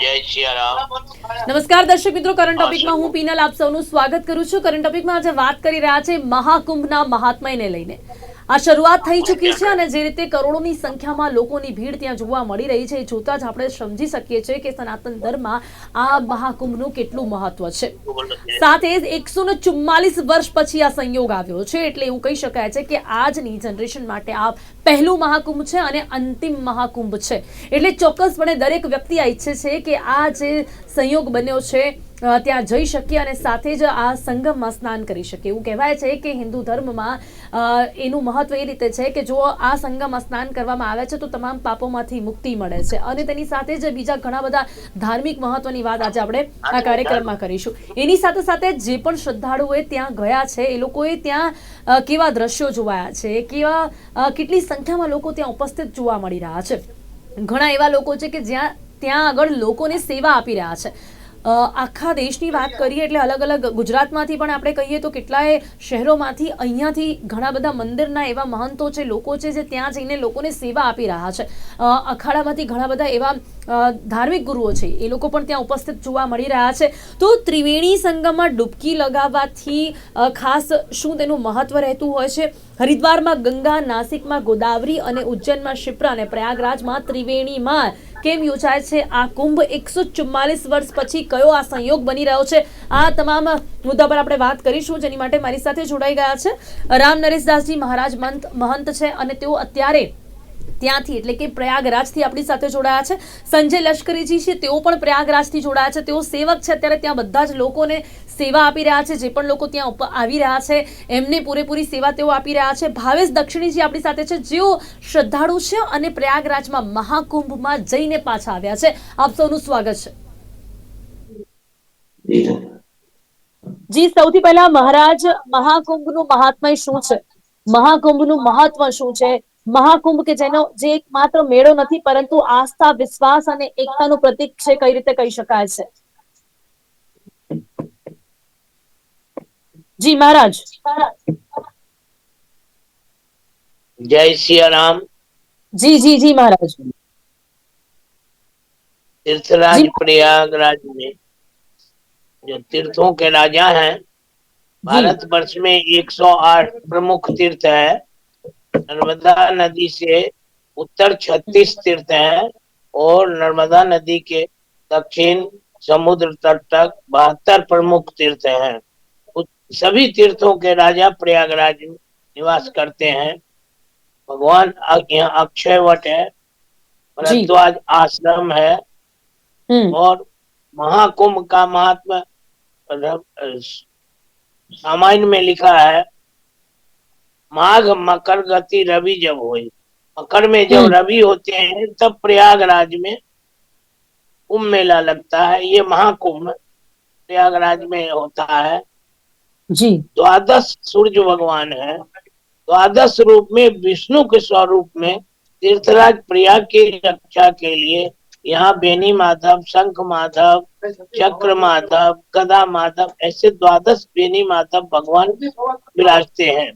જય સિયારામ। નમસ્કાર દર્શક મિત્રો, કરંટ હા ટોપિકમાં હું સર। પીનલ આપ સૌનું સ્વાગત કરું છું। કરંટ ટોપિકમાં આજે વાત કરી રહ્યા છે મહાકુંભના મહાત્મ્યને લઈને। આ શરૂઆત થઈ ચૂકી છે અને જે રીતે કરોડોની સંખ્યામાં લોકોની ભીડ ત્યાં જોવા મળી રહી છે, એ જોતા જ આપણે સમજી શકીએ છીએ કે સનાતન ધર્મમાં આ મહાકુંભનું કેટલું મહત્વ છે। સાથે જ 144 વર્ષ પછી આ સંયોગ આવ્યો છે, એટલે એવું કહી શકાય છે કે આજની જનરેશન માટે આ પહેલું મહાકુંભ છે અને અંતિમ મહાકુંભ છે। એટલે ચોક્કસપણે દરેક વ્યક્તિ આ ઈચ્છે છે કે આ જે સંયોગ બન્યો છે ત્યાં જઈ શકીએ અને સાથે જ આ સંગમમાં સ્નાન કરી શકીએ। એવું કહેવાય છે કે હિન્દુ ધર્મમાં એનું મહત્વ એ રીતે છે કે જો આ સંગમમાં સ્નાન કરવામાં આવે છે તો તમામ પાપોમાંથી મુક્તિ મળે છે અને તેની સાથે જ બીજા ઘણા બધા ધાર્મિક મહત્વની વાત આજે આપણે આ કાર્યક્રમમાં કરીશું। એની સાથે સાથે જે પણ શ્રદ્ધાળુઓએ ત્યાં ગયા છે એ લોકોએ ત્યાં કેવા દ્રશ્યો જોવાયા છે, કેવા કેટલી સંખ્યામાં લોકો ત્યાં ઉપસ્થિત જોવા મળી રહ્યા છે। ઘણા એવા લોકો છે કે ત્યાં આગળ લોકોને સેવા આપી રહ્યા છે। આખા દેશની વાત કરીએ એટલે અલગ અલગ ગુજરાતમાંથી પણ આપણે કહીએ તો કેટલાય શહેરોમાંથી અહીંયાથી ઘણા બધા મંદિરના એવા મહંતો છે, લોકો છે જે ત્યાં જઈને લોકોને સેવા આપી રહ્યા છે। અખાડામાંથી ઘણા બધા એવા ધાર્મિક ગુરુઓ છે, એ લોકો પણ ત્યાં ઉપસ્થિત જોવા મળી રહ્યા છે। તો ત્રિવેણી સંગમમાં ડૂબકી લગાવવાથી ખાસ શું તેનું મહત્વ રહેતું હોય છે? હરિદ્વારમાં ગંગા, નાસિકમાં ગોદાવરી અને ઉજ્જૈનમાં શિપ્રા અને પ્રયાગરાજમાં ત્રિવેણીમાં કેમ યોજાય છે આ કુંભ? 144 વર્ષ પછી કયો આ સંયોગ બની રહ્યો છે? આ તમામ મુદ્દા પર આપણે વાત કરીશું, જેની માટે મારી સાથે જોડાઈ ગયા છે રામ નરેશદાસજી મહારાજ મહંત છે અને તેઓ અત્યારે ત્યાંથી એટલે કે પ્રયાગરાજથી આપણી સાથે જોડાયા છે। સંજય લશ્કરીજી છે, તેઓ પણ પ્રયાગરાજથી જોડાયા છે, તેઓ સેવક છે। અત્યારે ત્યાં બધા જ લોકોને સેવા આપી રહ્યા છે, જે પણ લોકો ત્યાં આવી રહ્યા છે એમને પૂરેપૂરી સેવા તેઓ આપી રહ્યા છે। ભાવેશ દક્ષિણીજી આપણી સાથે છે, જેઓ શ્રદ્ધાળુ છે અને પ્રયાગરાજમાં મહાકુંભમાં જઈને પાછા આવ્યા છે। આપ સૌનું સ્વાગત છે। જી, સૌથી પહેલા મહારાજ, મહાકુંભનું મહાત્મય શું છે? મહાકુંભનું મહત્વ શું છે? મહાકુંભ કે જેનો જે એકમાત્ર મેળો નથી પરંતુ આસ્થા, વિશ્વાસ અને એકતાનું પ્રતીક છે, કઈ રીતે કહી શકાય છે? જી મહારાજ। જય સિયારામ। જી જી જી મહારાજ। तीर्थराज જી प्रयागराज में जो तीर्थों के राजा हैं, જી भारतवर्ष में 108 प्रमुख तीर्थ है। नर्मदा नदी से उत्तर 36 तीर्थ हैं और नर्मदा नदी के दक्षिण समुद्र तट तक 72 प्रमुख तीर्थ हैं। सभी तीर्थों के राजा प्रयागराज में निवास करते हैं। भगवान यहाँ अक्षय वट है, જી भरद्वाज आश्रम है हम्म और महाकुंभ का महात्मा रामायण में लिखा है, माघ मकर गति रवि जब हुई। मकर में जब हम्म रवि होते हैं तब प्रयागराज में कुंभ मेला लगता है। ये महाकुंभ प्रयागराज में होता है। जी 12 सूर्य भगवान है। 12 रूप में विष्णु के स्वरूप में तीर्थराज प्रयाग की रक्षा के लिए यहाँ बेनी माधव, शंख माधव, चक्र माधव, गदा माधव ऐसे 12 बेनी माधव भगवान विराजते हैं।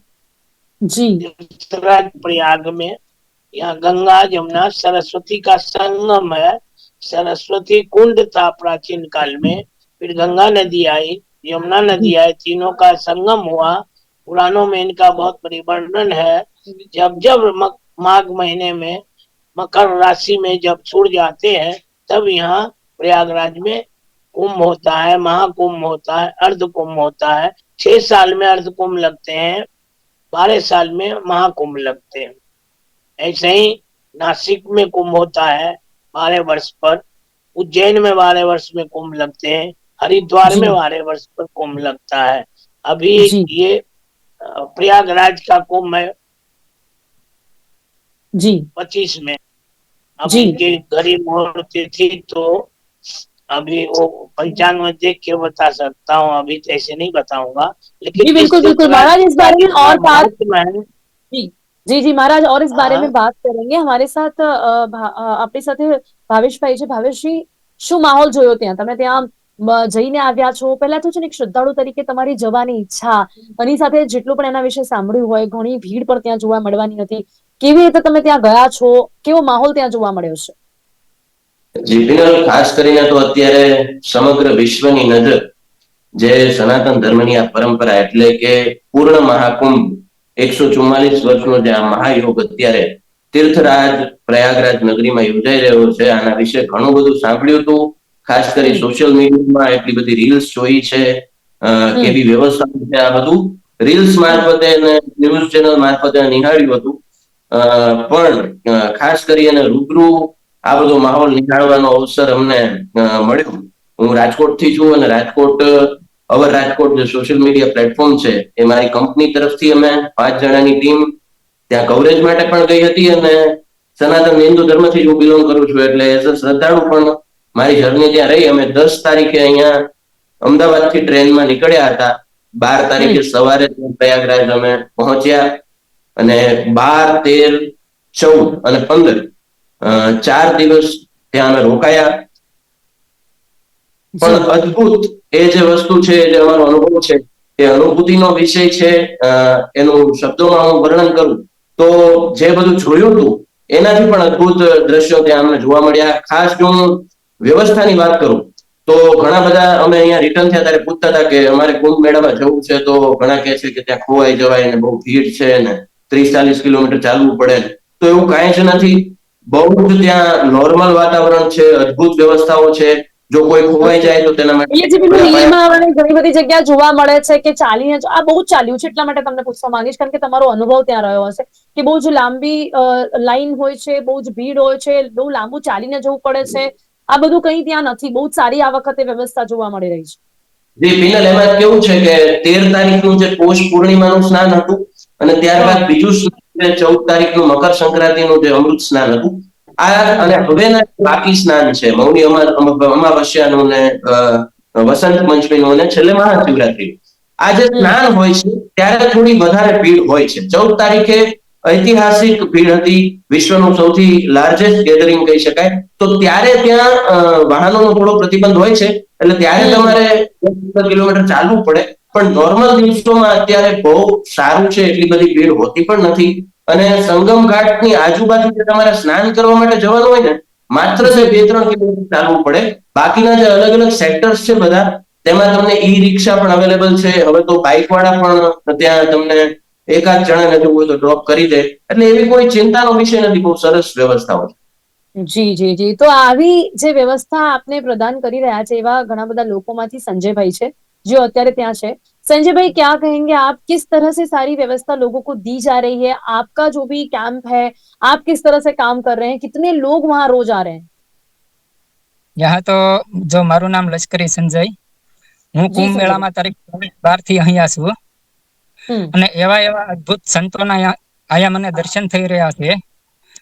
जी तीर्थराज प्रयाग में यहाँ गंगा, यमुना, सरस्वती का संगम है। सरस्वती कुंड था प्राचीन काल में, फिर गंगा नदी आई, यमुना नदी आई, तीनों का संगम हुआ। पुराणों में इनका बहुत परिवर्णन है। जब जब माघ महीने में मकर राशि में जब सूर्य आते हैं तब यहाँ प्रयागराज में कुंभ होता है, महाकुंभ होता है, अर्ध कुंभ होता है। 6 साल में अर्ध कुंभ लगते हैं, 12 साल में महाकुंभ लगते हैं। ऐसे ही नासिक में कुंभ होता है 12 वर्ष पर, उज्जैन में 12 वर्ष में कुंभ लगते हैं, हरिद्वार जी में 12 वर्ष पर कुंभ लगता है। अभी जी ये प्रयागराज का कुंभ है जी 25 में। अब जी इनकी घड़ी मोड़ तिथि तो अभी वो पंचांग में देख के बता सकता हूँ, अभी तो ऐसे नहीं बताऊंगा। जी लेकिन इस बिल्कुल बिल्कुल तीर्थराज महाराज, इस का बारे में इतना और बात। महात्म है। जी जी जी महाराज, और इस बारे में हाँ, बात करेंगे। हमारे साथ આપણી સાથે ભાવેશભાઈ છે। ભાવેશજી, શું માહોલ જોયો ત્યાં? તમે ત્યાં જઈને આવ્યા છો, પહેલા તો છે ને એક શ્રદ્ધાળુ તરીકે તમારી જવાની ઈચ્છા, એની સાથે જેટલું પણ એના વિશે સાંભળ્યું હોય, ઘણી ભીડ પણ ત્યાં જોવા મળવાની હતી, કેવી રીતે તમે ત્યાં ગયા છો? કેવો માહોલ ત્યાં જોવા મળ્યો છે? જીપીએલ ખાસ કરીને તો અત્યારે સમગ્ર વિશ્વની નજર જે સનાતન ધર્મની આ પરંપરા એટલે કે પૂર્ણ મહાકુંભ 144 વર્ષનો જે આ મહાયોગ અત્યારે તીર્થરાજ પ્રયાગરાજ નગરીમાં યોજાઈ રહ્યો છે, આના વિશે ઘણું બધું સાંભળ્યું હતું. ખાસ કરી સોશિયલ મીડિયામાં એટલી બધી રીલ્સ જોઈ છે, કેવી વ્યવસ્થા છે, આ બધું રીલ્સ મારફતે અને ન્યૂઝ ચેનલ મારફતે નિહાળ્યું હતું. પણ ખાસ કરી અને રૂબરૂ આ બધો માહોલ નિહાળવાનો અવસર અમને મળ્યો. હું રાજકોટ થી છું અને રાજકોટ જે સોશિયલ મીડિયા પ્લેટફોર્મ છે એ મારી કંપની તરફથી અમે 5 જણાની ટીમ ત્યાં કવરેજ માટે પણ ગઈ હતી. અને સનાતન હિન્દુ ધર્મથી હું બિલોંગ કરું છું એટલે એઝ અ શ્રદ્ધાળુ પણ મારી જર્ની ત્યાં રહી. અમે 10 તારીખે અહીંયા અમદાવાદથી ટ્રેનમાં નીકળ્યા હતા. 12 તારીખે સવારે પ્રયાગરાજ અમે પહોંચ્યા અને 12, 13, 14 અને 15 4 દિવસ ત્યાં અમે રોકાયા. પણ અદ્ભુત એ જે વસ્તુ છે, જે અમારો અનુભવ છે, એ અનુભૂતિનો વિષય છે. એનું શબ્દોમાં હું વર્ણન કરું તો જે બધું જોયું હતું એનાથી પણ અદ્ભુત દ્રશ્યો ત્યાં અમને જોવા મળ્યા. ખાસ જો હું વ્યવસ્થાની વાત કરું તો ઘણા બધા અમે અહીંયા રિટર્ન થયા ત્યારે પૂછતા હતા કે અમારે કુંભ મેળામાં જવું છે તો ઘણા કહે છે કે ત્યાં ખોવાઈ જવાય ને બહુ ભીડ છે ને 30-40 કિલોમીટર ચાલવું પડે. તો એવું કાંઈ જ નથી. બહુ જ ત્યાં નોર્મલ વાતાવરણ છે, અદ્ભુત વ્યવસ્થાઓ છે. જો કોઈ ખોવાઈ જાય તો તેના માટે એટલે જે પેલું રીલમાં આપણને ઘણી બધી જગ્યા જોવા મળે છે કે ચાલીને આ બહુ જ ચાલ્યું છે, એટલા માટે તમને પૂછવા માંગીશ કારણ કે તમારો અનુભવ ત્યાં રહ્યો હશે કે બહુ જ લાંબી લાઈન હોય છે, બહુ જ ભીડ હોય છે, બહુ લાંબુ ચાલીને જવું પડે છે. આ બધું કઈ ત્યાં નથી. બહુ જ સારી આ વખતે વ્યવસ્થા જોવા મળી રહી છે. જી પિનલ, એમાં કેવું છે કે 13 તારીખનું જે પોષ પૂર્ણિમાનું સ્નાન હતું અને ત્યારબાદ બીજું સ્નાન 14 તારીખનું મકર સંક્રાંતિનું જે અમૃત સ્નાન હતું. આ અને હવેના બાકી સ્નાન છે મૌની અમાવસ્યાનું ને વસંત પંચમીનું અને છેલ્લે મહાશિવરાત્રી. આ જે સ્નાન હોય છે ત્યારે થોડી વધારે ભીડ હોય છે. 14 તારીખે ઐતિહાસિક ભીડ હતી, વિશ્વનું સૌથી લાર્જેસ્ટ ગેધરિંગ કહી શકાય. તો ત્યારે ત્યાં વાહનોનો થોડો પ્રતિબંધ હોય છે એટલે ત્યારે તમારે 10 કિલોમીટર ચાલવું પડે. પણ નોર્મલ દિવસોમાં અત્યારે બહુ સારું છે, એટલી બધી ભીડ હોતી પણ નથી. અને સંગમ ઘાટની આજુબાજુ જે તમારે સ્નાન કરવા માટે જવાનું હોય ને, માત્ર 2-3 કિલોમીટર ચાલવું પડે. બાકીના જે અલગ અલગ સેક્ટર્સ છે બધા, તેમાં તમને ઈ રિક્ષા પણ અવેલેબલ છે. હવે તો બાઇક વાળા પણ ત્યાં તમને એકાદ જણાને જવું હોય તો ડ્રોપ કરી દે. એટલે એવી કોઈ ચિંતાનો વિષય નથી. બહુ સરસ વ્યવસ્થાઓ છે. જી જી જી. તો આવી જે વ્યવસ્થા આપને પ્રદાન કરી રહ્યા છે એવા ઘણા બધા લોકોમાંથી संजय છે जो અત્યારે ત્યાં છે. संजय भाई, क्या कहेंगे आप? किस तरह से सारी व्यवस्था लोगों को दी जा रही है? आपका जो भी कैंप है, आप किस तरह से काम कर रहे हैं? कितने लोग वहां रोज आ रहे हैं? यहाँ तो जो मारू नाम लश्करी संजय, હું કુંભ મેળામાં તારીખ 12 થી અહીંયા છું અને એવા એવા અદ્ભુત સંતોના અહીંયા મને દર્શન થઈ રહ્યા છે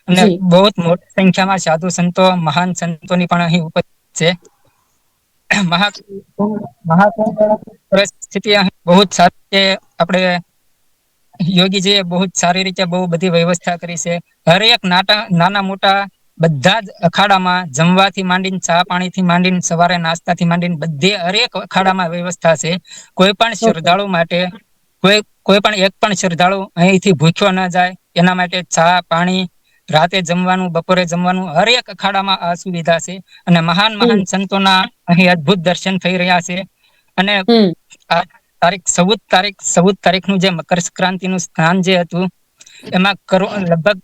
અને બહુ મોટી સંખ્યામાં સાધુ સંતો, મહાન સંતોની પણ અહીં ઉપસ્થિત છે. મહાકુંભ પરિસ્થિતિ બહુ જ સારી છે. આપણે યોગીજીએ બહુ જ સારી રીતે બહુ બધી વ્યવસ્થા કરી છે. હરેક નાના મોટા બધા જ અખાડામાં જમવાથી માંડીને, ચા પાણીથી માંડીને, સવારે નાસ્તાથી માંડીને બધે હરેક અખાડામાં વ્યવસ્થા છે. કોઈ પણ શ્રદ્ધાળુ માટે કોઈ પણ એક પણ શ્રદ્ધાળુ અહીંથી ભૂખ્યો ન જાય એના માટે ચા પાણી, રાતે જમવાનું, બપોરે જમવાનું હરેક અખાડામાં આ સુવિધા છે. અને મહાન સંતોના અહીં અદ્ભુત દર્શન થઈ રહ્યા છે. અને તારીખ 14 તારીખનું જે મકર સંક્રાંતિનું સ્નાન જે હતું એમાં લગભગ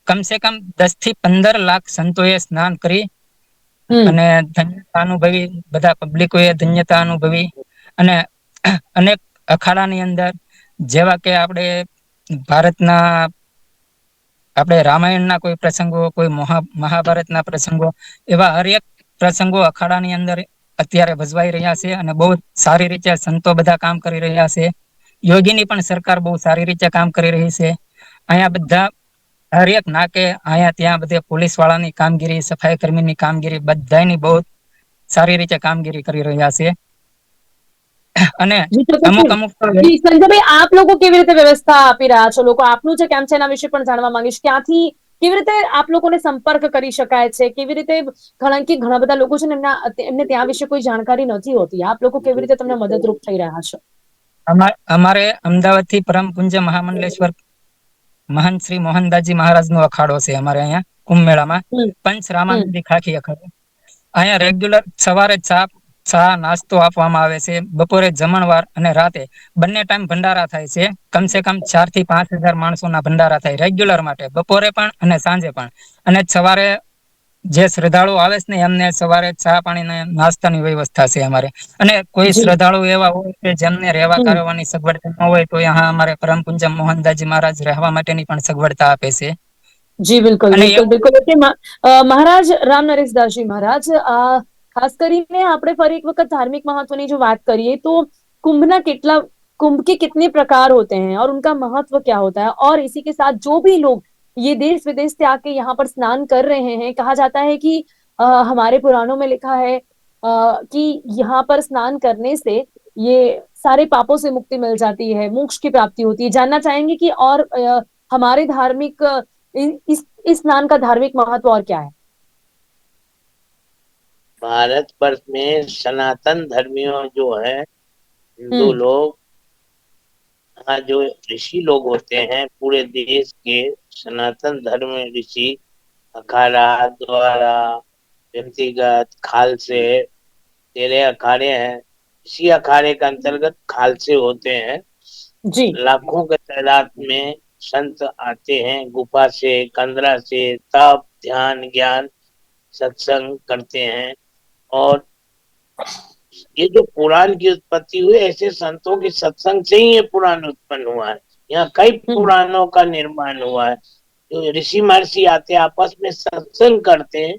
કમસે કમ 10 થી 15 લાખ સંતોએ સ્નાન કરી અને ધન્યતા અનુભવી. બધા પબ્લિકોએ ધન્યતા અનુભવી. અને અનેક અખાડાની અંદર જેવા કે આપણે રામાયણના કોઈ પ્રસંગો, કોઈ મહાભારતના પ્રસંગો, એવા હરેક પ્રસંગો અખાડાની અંદર અત્યારે ભજવાઈ રહ્યા છે. અને બહુ સારી રીતે સંતો બધા કામ કરી રહ્યા છે. યોગીની પણ સરકાર બહુ સારી રીતે કામ કરી રહી છે. અહીંયા બધા હરેક નાકે અહીંયા ત્યાં બધે પોલીસ વાળાની કામગીરી, સફાઈ કર્મીની કામગીરી બધાની બહુ સારી રીતે કામગીરી કરી રહ્યા છે. અને અમુક સંજય ભાઈ, આપ લોકો કેવી રીતે વ્યવસ્થા આપી રહ્યા છો? લોકો આપનું જે કેમ્પ છે એના વિશે પણ જાણવા માંગીશ. ક્યાંથી કેવી રીતે આપ લોકોને સંપર્ક કરી શકાય છે? કેવી રીતે? ઘણા બધા લોકો છે ને એમને ત્યાં વિશે કોઈ જાણકારી નથી હોતી. આપ લોકો કેવી રીતે તમને મદદરૂપ થઈ રહ્યા છો? અમારે અમદાવાદ થી પરમ પૂજ્ય મહામંડલેશ્વર મહાન શ્રી મોહનદાસજી મહારાજનો અખાડો છે અમારે અહીંયા કુંભ મેળામાં. હમ, પંચ રામાનંદી ખાખી અખાડો. અહીંયા રેગ્યુલર સવારે ચા નાસ્તો આપવામાં આવે છે, બપોરે જમણવાર અને રાતે બંને ટાઈમ ભંડારા થાય છે. કમસે કમ 4,000 થી 5,000 માણસોના ભંડારા થાય રેગ્યુલર માટે, બપોરે પણ અને સાંજે પણ. અને સવારે જે શ્રદ્ધાળુ આવે છે ને એમને સવારે ચા પાણી ને નાસ્તાની વ્યવસ્થા છે અમારે. અને કોઈ જી શ્રદ્ધાળુ એવા હોય કે જેમને રહેવા હમ, કરવાની સગવડતા ન હોય તો यहाँ અમારે પરમ પૂજ્ય મોહનદાસજી મહારાજ રહેવા માટેની પણ સગવડતા આપે છે. જી બિલકુલ અને બિલકુલ બિલકુલ. ઓકે મહારાજ રામ નરેશદાસજી મહારાજ, ખાસ કરીને આપણે ફરી एक वक्त धार्मिक महत्व की जो बात करिए तो कुंभ के कितने प्रकार होते हैं और उनका महत्व क्या होता है, और इसी के साथ जो भी लोग ये देश विदेश से आके यहाँ पर स्नान कर रहे हैं, कहा जाता है कि हमारे पुराणों में लिखा है कि यहाँ पर स्नान करने से ये सारे पापों से मुक्ति मिल जाती है, मोक्ष की प्राप्ति होती है। जानना चाहेंगे कि और हमारे धार्मिक इस स्नान का धार्मिक महत्व और क्या है? भारत वर्ष में सनातन धर्मियों जो है, हिंदू लोग, जो ऋषि लोग होते हैं पूरे देश के, सनातन धर्म ऋषि अखाड़ा द्वारा व्यक्तिगत खालसे 13 अखाड़े हैं। इसी अखाड़े के अंतर्गत खालसे होते हैं जी। लाखों के तादाद में संत आते हैं, गुफा से कंदरा से तप ध्यान ज्ञान सत्संग करते हैं। और ये जो पुराण की उत्पत्ति हुई, ऐसे संतों के सत्संग से ही ये पुराण उत्पन्न हुआ है। यहाँ कई पुराणों का निर्माण हुआ है। जो ऋषि महर्षि आते आपस में सत्संग करते हैं,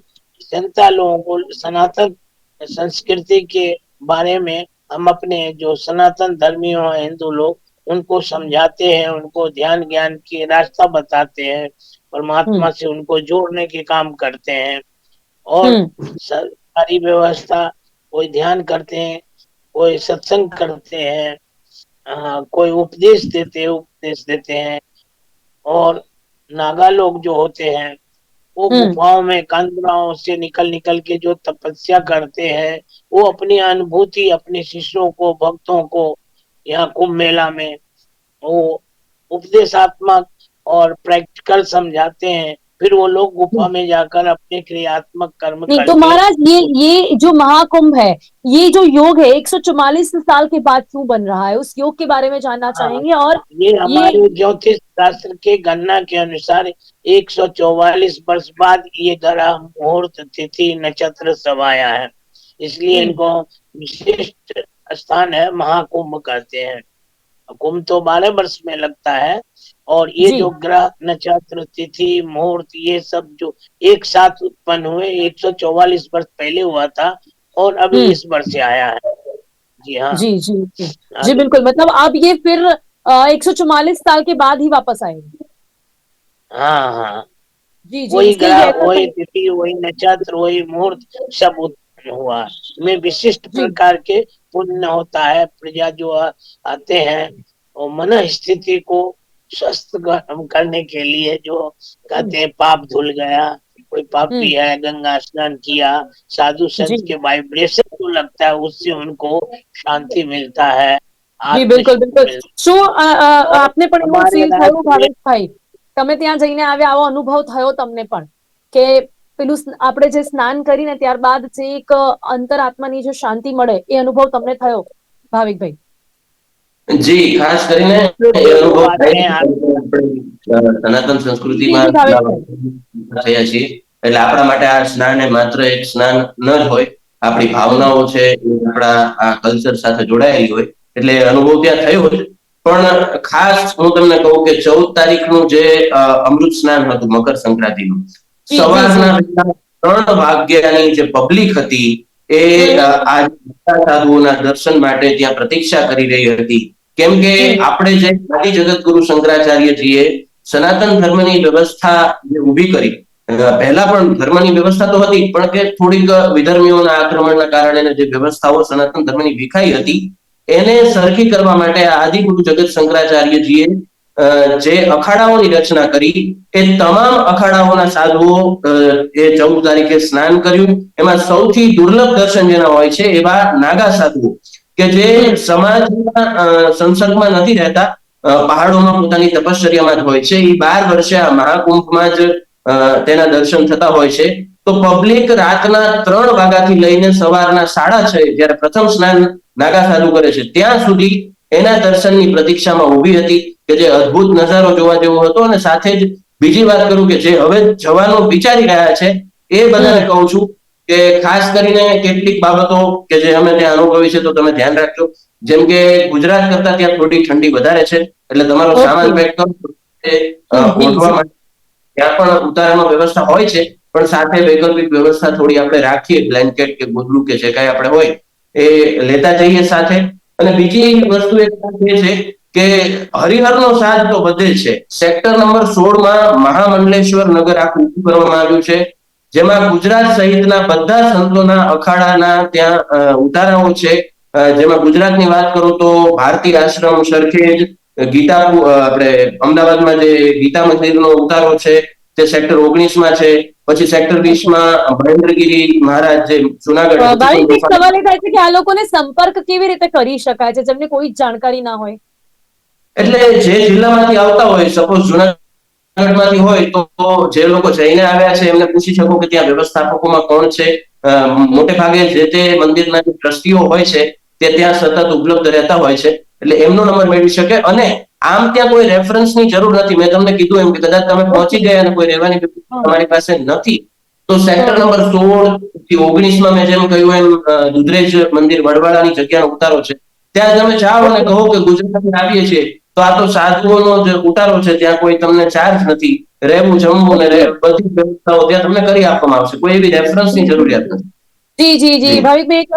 जनता लोगों को सनातन संस्कृति के बारे में, हम अपने जो सनातन धर्मियों हैं हिंदू लोग, उनको समझाते हैं, उनको ध्यान ज्ञान की रास्ता बताते हैं, परमात्मा से उनको जोड़ने के काम करते हैं। और सारी व्यवस्था, कोई ध्यान करते हैं, कोई सत्संग करते हैं, कोई उपदेश देते हैं। और नागा लोग जो होते हैं वो गुफाओं में कंदराओं से निकल के जो तपस्या करते हैं, वो अपनी अनुभूति अपने शिष्यों को, भक्तों को यहाँ कुंभ मेला में वो उपदेशात्मक और प्रैक्टिकल समझाते हैं। फिर वो लोग गुफा में जाकर अपने क्रियात्मक कर्म करके। तो महाराज ये जो महाकुंभ है, ये जो योग है 144 साल के बाद क्यों बन रहा है, उस योग के बारे में जानना चाहेंगे। और ये हमारे ज्योतिष शास्त्र के गणना के अनुसार 144 वर्ष बाद ये ग्रह मुहूर्त तिथि नक्षत्र सब आया है, इसलिए इनको विशिष्ट स्थान है, महाकुंभ कहते हैं। कुंभ तो 12 वर्ष में लगता है, और ये जो ग्रह नक्षत्र तिथि मुहूर्त ये सब जो एक साथ उत्पन्न हुए 144 वर्ष पहले हुआ था, और अभी इस वर्ष से आया है। जी हाँ जी जी जी, जी बिल्कुल। मतलब अब ये फिर 144 साल के बाद ही वापस आएंगे। हाँ हाँ जी जी, वही ग्रह, वही तिथि, वही नक्षत्र, वही मुहूर्त सब उत्पन्न हुआ। में विशिष्ट प्रकार के पुण्य होता है। प्रजा जो आते हैं और मन स्थिति को स्वस्थ करने के लिए, जो कहते हैं पाप धुल गया, कोई पापी है, गंगा स्नान किया, साधु संत के वाइब्रेशन जो लगता है उससे उनको शांति मिलता है। जी बिल्कुल बिल्कुल। શું આપને પણ એવું ફીલ થયું ભાવેશભાઈ, તમે ત્યાં જઈને આવ્યા, આવો અનુભવ થયો તમને પણ કે પેલું આપણે જે સ્નાન કરીને ત્યારબાદ જે એક અંતરાત્માની જે શાંતિ મળે એ અનુભવ તમને થયો ભાવિકભાઈ? જી, ખાસ કરીને એ અનુભવ સનાતન સંસ્કૃતિમાં થયા છીએ, એટલે આપણા માટે આ સ્નાન એ માત્ર એક સ્નાન ન જ હોય, આપણી ભાવનાઓ છે આપણા આ કલ્ચર સાથે જોડાયેલી હોય, એટલે અનુભવ ત્યાં થયો જ. પણ ખાસ હું તમને કહું કે 14 તારીખનું જે અમૃત સ્નાન હતું મકર સંક્રાંતિનું, સવારના 3 વાગ્યાની જે પબ્લિક હતી એ આ સાધુઓના દર્શન માટે ત્યાં પ્રતીક્ષા કરી રહી હતી. કેમ કે આપણે જે આદિ જગતગુરુ શંકરાચાર્યજીએ સનાતન ધર્મની વ્યવસ્થા જે ઊભી કરી, પહેલા પણ ધર્મની વ્યવસ્થા તો હતી, પણ કે થોડીક વિધર્મીઓના આક્રમણના કારણે જે વ્યવસ્થાઓ સનાતન ધર્મની વિખાઈ હતી એને સરખી કરવા માટે આદિગુરુ જગત શંકરાચાર્યજીએ જે અખાડાઓની રચના કરી, એ તમામ અખાડાઓના સાધુઓ એ 14 તારીખે સ્નાન કર્યું. એમાં સૌથી દુર્લભ દર્શન જેના હોય છે એવા નાગા સાધુઓ કે જે સમાજના સંસર્ગમાં નથી રહેતા, પહાડોમાં પોતાની તપશ્ચર્યામાં જ હોય છે. એ 12 વર્ષે આ મહાકુંભમાં જ તેના દર્શન થતા હોય છે. તો પબ્લિક રાતના 3 વાગ્યાથી લઈને સવારના 6:30 જ્યારે પ્રથમ સ્નાન નાગા સાધુ કરે છે ત્યાં સુધી એના દર્શનની પ્રતીક્ષામાં ઊભી હતી, કે જે અદ્ભુત નજારો જોવા જેવો હતો. અને સાથે જ બીજી વાત કરું કે જે હવે જવાનું વિચારી રહ્યા છે એ બધાને કહું છું કે ખાસ કરીને કેટલીક બાબતો કે જે અમે ત્યાં અનુભવી છે તો તમે ધ્યાન રાખજો. જેમ કે ગુજરાત કરતા ત્યાં થોડી ઠંડી વધારે છે, એટલે તમારો સામાન પેક કરો ઓઢવા માટે ત્યાં પણ ઉતારામાં વ્યવસ્થા હોય છે, પણ સાથે વૈકલ્પિક વ્યવસ્થા થોડી આપણે રાખીએ, બ્લેન્કેટ કે ગોદડું કે જે કાંઈ આપણે હોય એ લેતા જઈએ સાથે. અને બીજી વસ્તુ એક એ છે કે હરિહરનો સાજ તો બધે છે. સેક્ટર નંબર 16 માં મહામંડલેશ્વર નગર આખું ઊભું કરવામાં આવ્યું છે, જેમાં ગુજરાત સહિતના બધા સંતોના અખાડાના ત્યાં ઉતારાઓ છે. જેમાં ગુજરાતની વાત કરું તો ભારતી આશ્રમ સરખેજ, ગીતા આપણે અમદાવાદમાં જે ગીતા મંદિરનો ઉતારો છે તે સેક્ટર 19 છે. પછી સેક્ટર 20 મહેન્દ્રગીરી મહારાજ જે જુનાગઢ ભાઈ, એક સવાલ એ થાય છે કે આ લોકોને સંપર્ક કેવી રીતે કરી શકાય છે જેમને કોઈ જાણકારી ના હોય? એટલે જે જિલ્લામાંથી આવતા હોય, સપોઝ જુનાગઢમાંથી હોય તો જે લોકો જઈને આવ્યા છે એમને પૂછી શકો કે ત્યાં વ્યવસ્થાપકોમાં કોણ છે. મોટે ભાગે જે તે મંદિરના જે ટ્રસ્ટીઓ હોય છે તે ત્યાં સતત ઉપલબ્ધ રહેતા હોય છે, એટલે એમનો નંબર મેળવી શકે. અને આમ ત્યાં કોઈ રેફરન્સની જરૂર નથી. મેં તમને કીધું એમ કે કદાચ તમે પહોંચી ગયા અને કોઈ રહેવાની તમારી પાસે નથી તો સેક્ટર નંબર 16 થી 19 મેં જેમ કહ્યું એમ દુધરેજ મંદિર વડવાળાની જગ્યાનો ઉતારો છે, ત્યાં તમે જાઓ અને કહો કે ગુજરાતથી આવીએ છીએ, તો આ તો સાધુઓનો જે ઉતારો છે ત્યાં કોઈ તમને ચાર્જ નથી. રહેવું, જમવું ને બધી વ્યવસ્થાઓ ત્યાં તમને કરી આપવામાં આવશે. કોઈ એવી રેફરન્સની જરૂરિયાત નથી. જી જી જી ભાવિકભાઈ, એક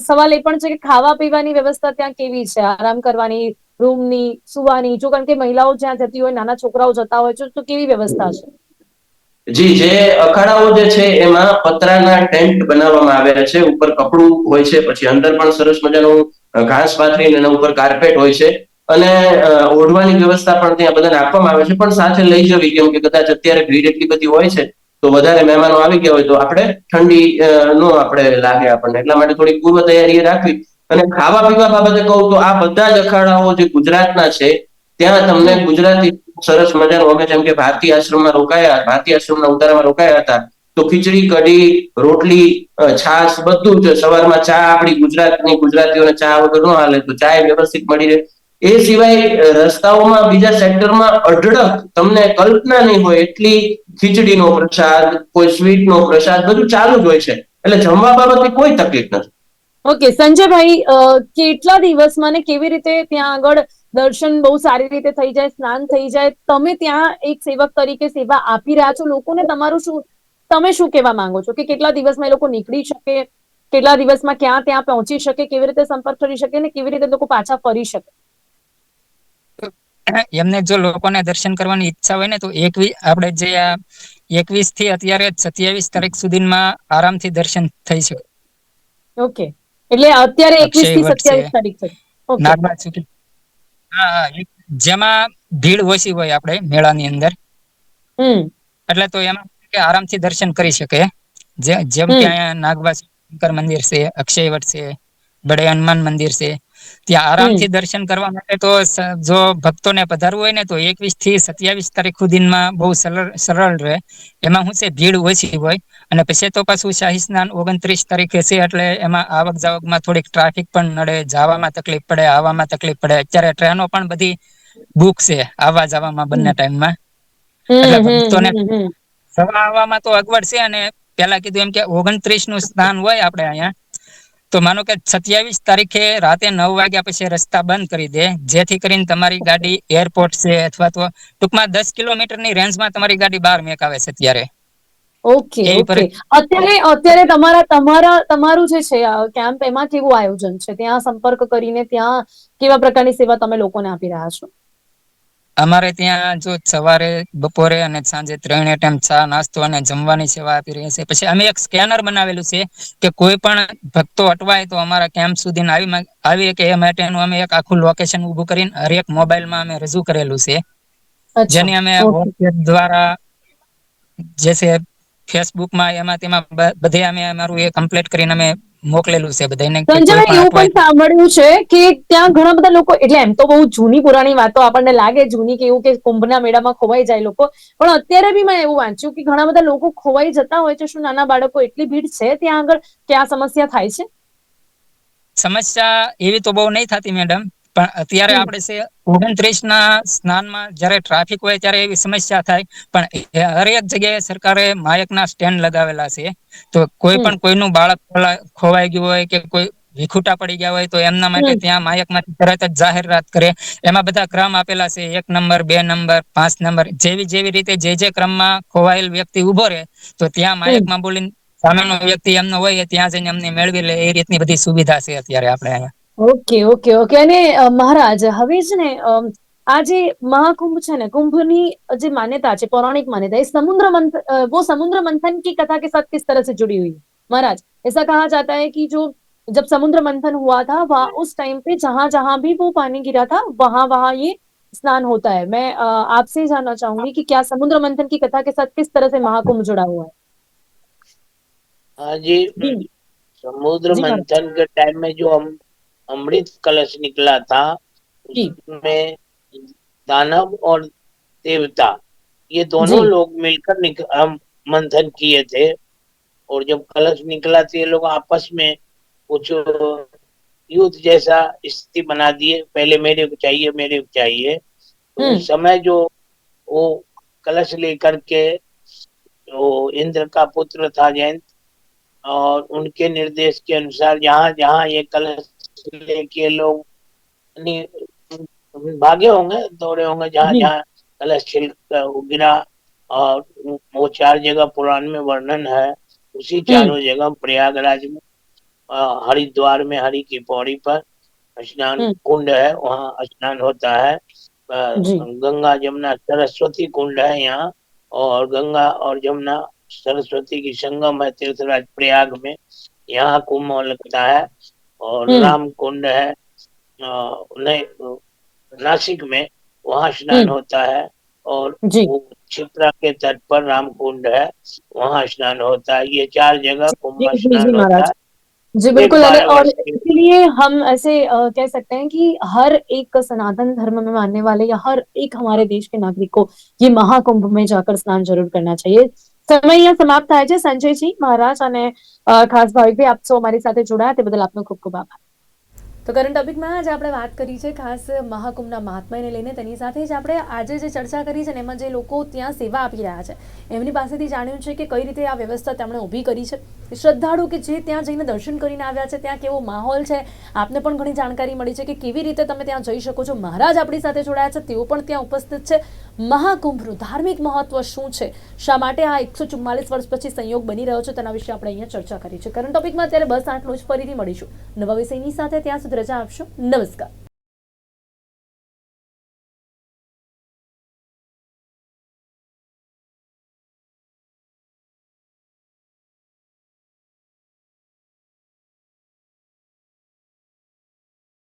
સવાલ એ પણ છે કે ખાવા પીવાની વ્યવસ્થા ત્યાં કેવી છે? આરામ કરવાની, રૂમની, સુવાની? જો કારણ કે મહિલાઓ જ્યાં જતી હોય, નાના છોકરાઓ જતા હોય છે, તો કેવી વ્યવસ્થા છે? જી, જે અખાડાઓ જે છે એમાં પતરાના ટેન્ટ બનાવવામાં આવ્યા છે. ઉપર કપડું હોય છે, પછી અંદર પણ સરસ મજાનું ઘાસ પાથરીને એના ઉપર કાર્પેટ હોય છે. અને ઓઢવાની વ્યવસ્થા પણ ત્યાં બધાને આપવામાં આવે છે, પણ સાથે લઈ જવી, કેમ કે કદાચ અત્યારે ભીડ એટલી બધી હોય છે તો વધારે મહેમાનો આવી ગયા હોય તો આપણે ઠંડી નો આપણે લાગે આપણને, એટલા માટે થોડી પૂર્વ તૈયારી રાખવી. અને ખાવા પીવા બાબતે કહું તો આ બધા જ અખાડાઓ જે ગુજરાતના છે ત્યાં તમને ગુજરાતી સરસ મજાનું, અમે જેમ કે ભારતી આશ્રમમાં રોકાયા, ભારતી આશ્રમના ઉતારામાં રોકાયા હતા, તો ખીચડી, કઢી, રોટલી, છાશ બધું જ. સવારમાં ચા, આપણી ગુજરાતીઓને ચા વગર ન હાલે, તો ચા વ્યવસ્થિત મળી રહે. એ સિવાય રસ્તાઓમાં બીજા સેક્ટરમાં અઢળક, તમને કલ્પના નહીં હોય એટલી ખીચડીનો પ્રસાદ, કોઈ સ્વીટનો પ્રસાદ, બધું ચાલુ જ હોય છે. એટલે જમવા બાબતે કોઈ તકલીફ નથી. ઓકે સંજયભાઈ, કેટલા દિવસમાં ને કેવી રીતે ત્યાં આગળ દર્શન બહુ સારી રીતે થઈ જાય, સ્નાન થઈ જાય? તમે ત્યાં એક સેવક તરીકે સેવા આપી રહ્યા છો લોકોને, તમારું શું, તમે શું કહેવા માંગો છો કે કેટલા દિવસમાં એ લોકો નીકળી શકે, કેટલા દિવસમાં ક્યાં ત્યાં પહોંચી શકે, કેવી રીતે સંપર્ક કરી શકે ને કેવી રીતે લોકો પાછા ફરી શકે? એમને જો લોકોને દર્શન કરવાની ઈચ્છા હોય ને તો આપણે જે 21 થી અત્યારે 27 તારીખ સુધીમાં આરામથી દર્શન થઈ શકે. ઓકે, એટલે અત્યારે 21 થી અક્ષયવટ છે, 27 તારીખ છે. ઓકે, નાગબાગ સુધી. હા, જેમાં ભીડ ઓછી હોય આપણે મેળાની અંદર, એટલે તો એમાં આરામથી દર્શન કરી શકે. જેમ કે અહીંયા નાગબા શંકર મંદિર છે, અક્ષયવટ છે, બડે હનુમાન મંદિર છે, ત્યાં આરામથી દર્શન કરવા માટે તો જો ભક્તોને પધારવું હોય ને તો 21 થી 27 તારીખ સુધીમાં બહુ સરળ રહે. એમાં શું છે, ભીડ ઓછી હોય. અને પછી તો પાછું શાહી સ્નાન 29 તારીખે છે, એટલે એમાં આવક જાવકમાં થોડીક ટ્રાફિક પણ નડે, જવામાં તકલીફ પડે, આવવામાં તકલીફ પડે. અત્યારે ટ્રેનો પણ બધી બુક છે આવવા જવામાં બંને ટાઈમમાં, એટલે ભક્તોને જવા આવવામાં તો અગવડ છે. અને પેલા કીધું એમ કે 29 નું સ્નાન હોય આપણે અહીંયા, તો માનો કે 27 તારીખે રાતે 9 વાગ્યા પછી રસ્તા બંધ કરી દે, જેથી કરીને તમારી ગાડી એરપોર્ટ છે અથવા તો ટૂંકમાં 10 કિલોમીટરની રેન્જમાં તમારી ગાડી બહાર મેકાવે છે અત્યારે. Okay okay. અત્યારે તમારું જે છે કેમ્પ, એમાં કેવું આયોજન છે? ત્યાં સંપર્ક કરીને ત્યાં કેવા પ્રકારની સેવા તમે લોકોને આપી રહ્યા છો? અમારે ત્યાં જો સવારે, બપોરે અને સાંજે 3 ટાઈમ ચા, નાસ્તો અને જમવાની સેવા આપી રહી છે. પછી અમે એક સ્કેનર બનાવેલું છે કે કોઈ પણ ભક્તો અટવાય તો અમારા કેમ્પ સુધી આવી કે એ માટેનું અમે એક આખું લોકેશન ઉભું કરીને હરેક મોબાઈલમાં અમે રજૂ કરેલું છે, જેની અમે વોટ્સએપ દ્વારા, જે છે ફેસબુકમાં, એમાં તેમાં બધે અમે અમારું એ કમ્પ્લીટ કરીને અમે મોકલેલું છે બધાને કે કોઈ સંજયભાઈ, પણ એવું અટવાય. પણ સાંભળ્યું છે કે ત્યાં ઘણા બધા લોકો, એટલે એમ તો બહુ જૂની પુરાણી વાતો આપણને લાગે જૂની કે એવું કે કુંભના મેળામાં ખોવાઈ જાય લોકો, પણ અત્યારે બી મેં એવું વાંચ્યું કે ઘણા બધા લોકો ખોવાઈ જતા હોય છે. શું નાના બાળકો, એટલી ભીડ છે ત્યાં આગળ કે આ સમસ્યા થાય છે? સમસ્યા એવી તો બહુ નહીં થતી મેડમ, પણ અત્યારે હમ. આપણે છે 29 ના સ્નાનમાં જ્યારે ટ્રાફિક હોય ત્યારે એવી સમસ્યા થાય. પણ હરેક જગ્યાએ સરકારે માયકના સ્ટેન્ડ લગાવેલા છે, તો કોઈ હમ. પણ કોઈનું બાળક ખોવાઈ ગયું હોય કે કોઈ વિખૂટા પડી ગયા હોય તો એમના માટે હમ. ત્યાં માયકમાંથી તરત જ જાહેરાત કરે. એમાં બધા ક્રમ આપેલા છે, 1 નંબર, 2 નંબર, 5 નંબર, જેવી રીતે જે ક્રમમાં ખોવાયેલ વ્યક્તિ ઉભો રહે તો ત્યાં હમ. માયકમાં બોલીને સામેનો વ્યક્તિ એમનો હોય ત્યાં જઈને અમને મેળવી લે. એ રીતની બધી સુવિધા છે અત્યારે આપણે અહીંયા. Okay, okay, okay. અને મહારાજ, હવે છે ને આ જે महाकुंभ છે ને, कुंभની જે मान्यता છે, पौराणिक मान्यता, इस समुद्र मंथन, वो समुद्र मंथन की कथा के साथ किस तरह से जुड़ी हुई है महाराज? ऐसा कहा जाता है कि जो जब समुद्र मंथन हुआ था वहां उस टाइम पे जहां जहां भी वो पानी गिरा था वहां वहां ये स्नान होता है। मैं आपसे जानना चाहूंगी कि क्या समुद्र मंथन की कथा के साथ किस तरह से महाकुंभ जुड़ा हुआ है? हाँ जी, जी। समुद्र जी महाराज। मंथन के टाइम में जो हम अमृत कलश निकला था, जी। उसमें दानव और देवता, ये जी। दोनों लोग मिलकर हम मंथन किए थे। और जब कलश निकला तो ये लोग आपस में कुछ युद्ध जैसा स्थिति बना दिए, पहले मेरे को चाहिए, मेरे को चाहिए। तो हम्म। उस समय जो वो कलश लेकर के, वो इंद्र का पुत्र था जयंत, और उनके निर्देश के अनुसार जहां जहां ये कलश लेके लोग भागे होंगे, दौड़े होंगे, जहां जी। जहां कलश छिल गिरा, और वो 4 जगह पुराण में वर्णन है। उसी हम्म। चारों जगह प्रयागराज में, हरिद्वार में हरि की पौड़ी पर स्नान हम्म। कुंड है, वहाँ स्नान होता है। जी। गंगा जमुना सरस्वती कुंड है यहाँ, और गंगा और जमुना सरस्वती की संगम है तीर्थराज प्रयाग में, यहाँ कुंभ लगता है। और हम्म। राम कुंड है नहीं, नासिक में, वहाँ स्नान हम्म। होता है। और जी। वो क्षिप्रा के तट पर राम कुंड है, वहाँ स्नान होता है। ये 4 जगह कुंभ जी। में जी। जी स्नान होता महाराज। है। जी एक बिल्कुल। बारह और वर्ष के। इसीलिए हम ऐसे कह सकते हैं कि हर एक सनातन धर्म में मानने वाले या हर एक हमारे देश के नागरिक को ये महाकुंभ में जाकर स्नान जरूर करना चाहिए। સમય અહીંયા સમાપ્ત થાય છે સંજયજી, મહારાજ અને ખાસ ભાવિકભાઈ, આપ સૌ અમારી સાથે જોડાયા તે બદલ આપનો ખૂબ ખૂબ આભાર। તો કરંટ ટોપિકમાં આજે આપણે વાત કરી છે ખાસ મહાકુંભના મહાત્મ્યને લઈને, તેની સાથે જ આપણે આજે જે ચર્ચા કરી છે ને એમાં જે લોકો ત્યાં સેવા આપી રહ્યા છે એમની પાસેથી જાણ્યું છે કે કઈ રીતે આ વ્યવસ્થા તેમણે ઊભી કરી છે। શ્રદ્ધાળુ કે જે ત્યાં જઈને દર્શન કરીને આવ્યા છે ત્યાં કેવો માહોલ છે, આપને પણ ઘણી જાણકારી મળી છે કે કેવી રીતે તમે ત્યાં જઈ શકો છો। મહારાજ આપણી સાથે જોડાયા છે, તેઓ પણ ત્યાં ઉપસ્થિત છે। મહાકુંભનું ધાર્મિક મહત્વ શું છે, શા માટે આ 144 વર્ષ પછી સંયોગ બની રહ્યો છે, તેના વિશે આપણે અહીંયા ચર્ચા કરી છે। કરંટ ટોપિકમાં અત્યારે બસ આટલું જ, ફરીથી મળીશું નવા વિષયની સાથે। ત્યાં સુધી રજા આપશો। નમસ્કાર।